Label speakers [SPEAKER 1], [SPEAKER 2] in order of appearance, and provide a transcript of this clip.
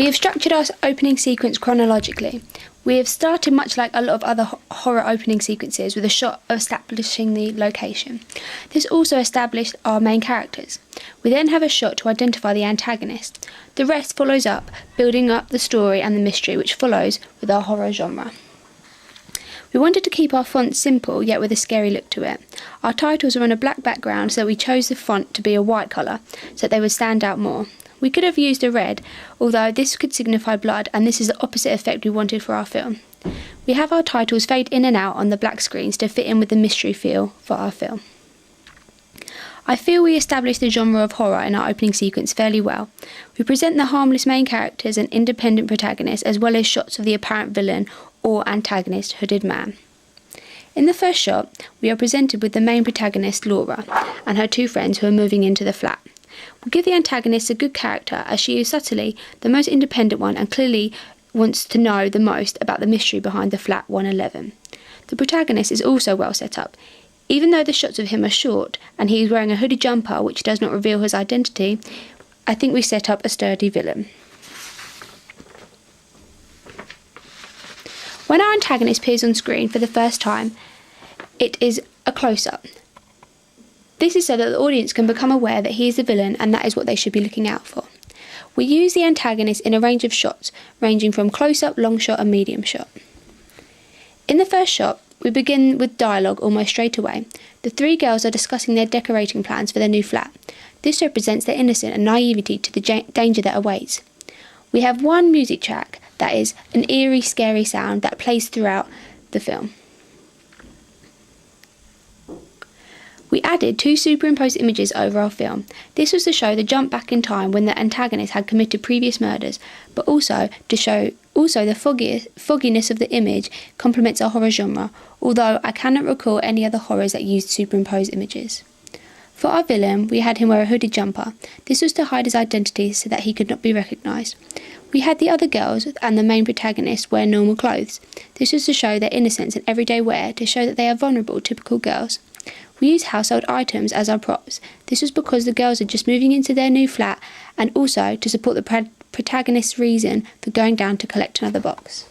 [SPEAKER 1] We have structured our opening sequence chronologically. We have started much like a lot of other horror opening sequences with a shot of establishing the location. This also established our main characters. We then have a shot to identify the antagonist. The rest follows up, building up the story and the mystery which follows with our horror genre. We wanted to keep our font simple yet with a scary look to it. Our titles are on a black background, so we chose the font to be a white colour so that they would stand out more. We could have used a red, although this could signify blood, and this is the opposite effect we wanted for our film. We have our titles fade in and out on the black screens to fit in with the mystery feel for our film. I feel we established the genre of horror in our opening sequence fairly well. We present the harmless main characters and independent protagonists, as well as shots of the apparent villain or antagonist, hooded man. In the first shot, we are presented with the main protagonist, Laura, and her two friends who are moving into the flat. We give the antagonist a good character, as she is subtly the most independent one and clearly wants to know the most about the mystery behind the flat 111. The protagonist is also well set up. Even though the shots of him are short and he is wearing a hooded jumper which does not reveal his identity, I think we set up a sturdy villain. When our antagonist appears on screen for the first time, it is a close-up. This is so that the audience can become aware that he is the villain, and that is what they should be looking out for. We use the antagonist in a range of shots, ranging from close-up, long shot and medium shot. In the first shot, we begin with dialogue almost straight away. The three girls are discussing their decorating plans for their new flat. This represents their innocence and naivety to the danger that awaits. We have one music track that is an eerie, scary sound that plays throughout the film. We added 2 superimposed images over our film. This was to show the jump back in time when the antagonist had committed previous murders, but also to show the fogginess of the image complements our horror genre, although I cannot recall any other horrors that used superimposed images. For our villain, we had him wear a hooded jumper. This was to hide his identity so that he could not be recognised. We had the other girls and the main protagonist wear normal clothes. This was to show their innocence and everyday wear, to show that they are vulnerable, typical girls. We used household items as our props. This was because the girls are just moving into their new flat, and also to support the protagonist's reason for going down to collect another box.